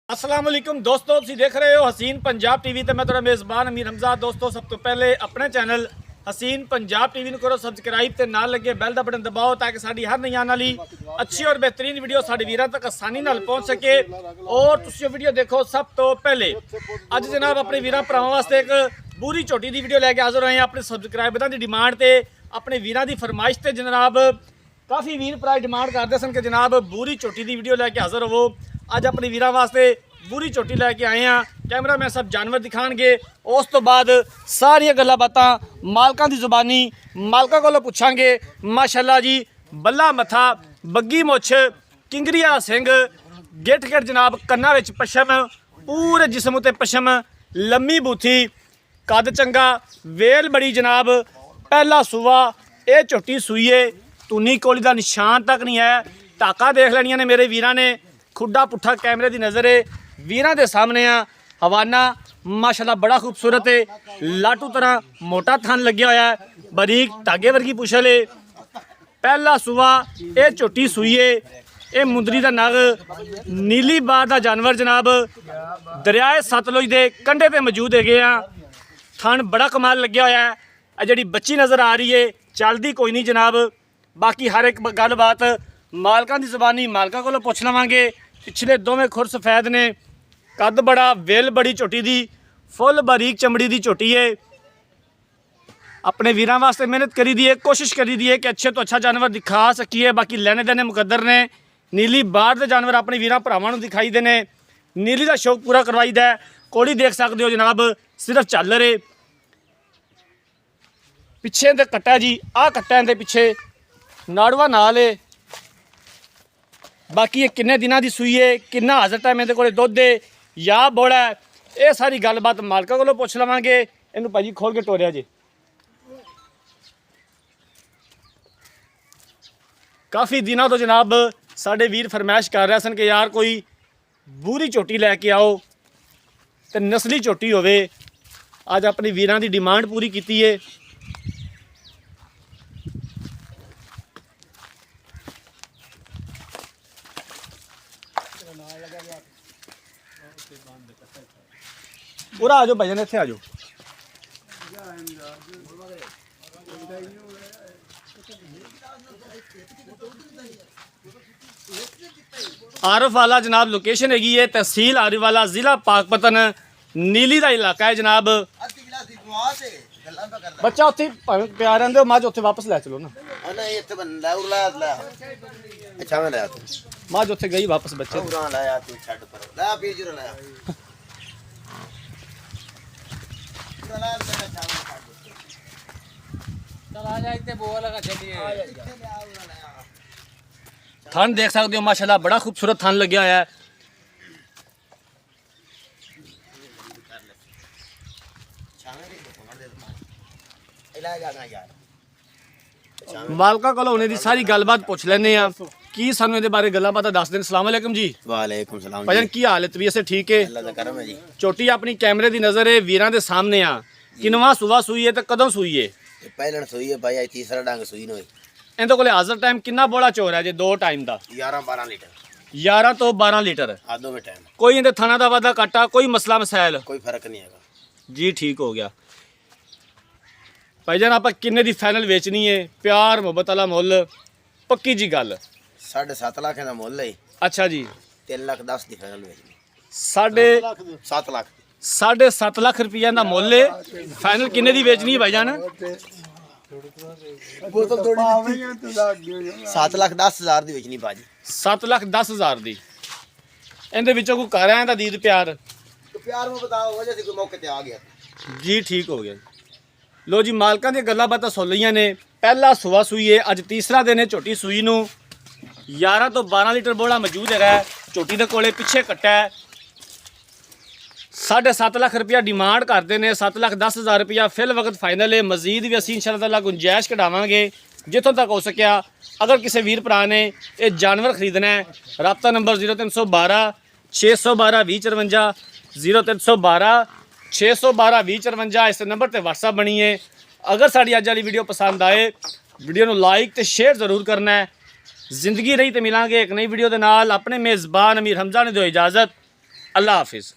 अस्सलाम वालेकुम दोस्तों, तुम देख रहे हो हसीन पंजाब टीवी तो मैं तेरा मेज़बान अमीर हमजा। दोस्तों सब तो पहले अपने चैनल हसीन पंजाब टीवी ਨੂੰ करो सबसक्राइब ਤੇ ਨਾਲ ਲੱਗੇ ਬੈਲ ਦਾ ਬਟਨ ਦਬਾਓ ਤਾਂ ਕਿ ਸਾਡੀ ਹਰ ਨਈ ਆਉਣ ਵਾਲੀ ਅੱਛੀ ਔਰ ਬਿਹਤਰੀਨ ਵੀਡੀਓ ਸਾਡੇ ਵੀਰਾਂ ਤੱਕ ਆਸਾਨੀ ਨਾਲ ਪਹੁੰਚ ਸਕੇ ਔਰ ਤੁਸੀਂ ਇਹ ਵੀਡੀਓ ਦੇਖੋ ਸਭ ਤੋਂ ਪਹਿਲੇ। ਅੱਜ ਜਨਾਬ ਆਪਣੇ ਵੀਰਾਂ ਭਰਾਵਾਂ ਵਾਸਤੇ ਇੱਕ ਬੂਰੀ ਝੋਟੀ ਦੀ ਵੀਡੀਓ ਲੈ ਕੇ ਹਾਜ਼ਰ ਹੋਏ ਹਾਂ ਆਪਣੇ ਸਬਸਕ੍ਰਾਈਬਰਾਂ ਦੀ ਡਿਮਾਂਡ ਤੇ ਆਪਣੇ ਵੀਰਾਂ ਦੀ ਫਰਮਾਇਸ਼ ਤੇ। ਜਨਾਬ ਕਾਫੀ ਵੀਰ ਭਰਾ ਡਿਮਾਂਡ ਕਰਦੇ ਸਨ ਕਿ ਜਨਾਬ ਬੂਰੀ ਝੋਟੀ ਦੀ ਵੀਡੀਓ ਲੈ ਕੇ ਹਾਜ਼ਰ ਹੋਵੋ। ਅੱਜ अपने वीर वास्ते पूरी झोटी लैके आए हैं। कैमरामैन सब जानवर दिखाएंगे, उस तो बाद सारिया गल्लां बातां मालकां दी ज़ुबानी मालकां कोलों पुछांगे। माशाअल्लाह जी, बल्ला मथा, बग्गी मुछ, किंगरी वाला सिंह, गिठ गिठ जनाब, कन्ना विच पशम, पूरे जिस्म उत्ते पशम, लम्मी बूथी, कद चंगा, वेल बड़ी जनाब, पहला सूआ। ये झोटी सूईए, तुनी कोली दा निशान तक नहीं है। टाका देख लैनियां ने मेरे वीरां ने, खुड्डा पुट्ठा कैमरे की नज़र है वीरां दे सामने आ। हवाना माशाल्लाह बड़ा खूबसूरत है, लाटू तरह मोटा थन लग्या होया है, बरीक धागे वर्गी पुछल है, पहला सूआ। ये झोटी सूईए, ये मुंदरी का नग, नीली बार का जानवर जनाब, दरियाए सतलुज के कंढे पर मौजूद है। थन बड़ा कमाल लग्या होया है। जी बच्ची नज़र आ रही है, चलती कोई नहीं जनाब। बाकी हर एक गलबात मालकां दी ज़बानी मालकां कोलों पुछ लवांगे। पिछले दोवें खुर सफेद ने, कद बड़ा, वेल बड़ी झोटी दी, फुल बारीक चमड़ी दी झोटी है। अपने वीरां वास्ते मेहनत करी दी है, कोशिश करी दी है कि अच्छे तो अच्छा जानवर दिखा सकीए। बाकी लेने देने मुकद्दर ने। नीली बार के जानवर अपने वीरां भरावां नूं दिखाई देने, नीली का शौक पूरा करवाई दा। कोड़ी देख सकते हो जनाब, सिर्फ झालर है। पिछे दे कट्टा जी, आ कट्टा दे पिछे नाड़वा नाल है। बाकी ये किन्ने दिनों की सूई है, किन्ना हाजर टाइम ये को दुध है या बोड़ा है, ये सारी गलबात मालका को पुछ लवांगे। इनू भाजी खोल के टोरिया जी। काफ़ी दिनों तो जनाब साढ़े वीर फरमाइश कर रहे सन कि यार कोई बूरी झोटी लैके आओ तो नस्ली झोटी होवे। अज अपनी वीरां दी डिमांड पूरी की है। पूरा आ जाओ भाईजान, इत्थे आ जाओ। आरिफ वाला जनाब लोकेशन हैगी है, तहसील आरिफ वाला, जिला पाकपतन, नीली का इलाका है जनाब। बच्चा उत्थे प्यार रहिंदे, मझ उत्थे वापस लै चलो ना। मझ उत्थे गई वापस बच्चे थान देख सकते हो माशाल्लाह बड़ा खूबसूरत थान लग्या है। मालका कोलों उन्हें दी सारी गलबात पुछ लैने आ की सानू इहदे बारे गल्लां बातां दस देन। अस्सलाम वालेकुम जी। वालेकुम सलाम भाईजान की हाल है, तबीयत से ठीक है? अल्लाह दा करम है जी। चोटी अपनी कैमरे की नज़र है, वीरां दे सामने आ। किनवा सुबह सूई है तो कदों सूई है? पहलन सुई है भाई, तीसरा डंग सुई नो। इहदे कोले हाज़र टाइम कितना बोला चोर है जे? दो टाइम का 11-12 लीटर 11 तो 12 लीटर। आधो में टाइम कोई इहदे थाना दा वादा काटा, कोई मसला मसाइल? कोई फर्क नहीं है जी, ठीक हो गया। भाईजान आप किन्ने दी फाइनल बेचनी है? प्यार मुहब्बत वाला मुल, पक्की जी गल। 7.5 लाख का मुल है। अच्छा जी, 3,10,000 दी फाइनल बेचनी। 7.5 लाख 7.5 लाख रुपया का मुल है। फाइनल किन्ने दी बेचनी है भाईजान? 7,10,000 दी बेचनी भाजी। 7,10,000 दी। इहदे विचों कोई कर आया दा दीद प्यार? तो प्यार में बताओ, वजह से कोई मौके ते आ गया जी, ठीक हो गया। लो जी, मालकां दी गल्लां बातां सुन लईआं ने। पहला सुआ सूई है, अज तीसरा दिन है झोटी सूई नूं। 11 तो 12 लीटर बोला मौजूद है। झोटी दे कोले पिछे कट्टा है। 7.5 लाख रुपया डिमांड करते हैं। 7,10,000 रुपया फिल वक्त फाइनल है। मजीद भी असीं इंशाअल्लाह गुंजाइश कढ़ावांगे जितों तक हो सकिया। अगर किसी वीर भरा ने ये जानवर खरीदना है, राबता नंबर 0312 612 2054 0312 612 2054 इस नंबर पर व्हाट्सअप बनी है। अगर साड़ी अज वाली वीडियो पसंद आए, वीडियो को लाइक तो शेयर जरूर करना है। जिंदगी रही तो मिलांगे एक नई वीडियो के नाल। अपने मेज़बान अमीर हमजा ने दो इजाज़त। अल्लाह हाफिज़।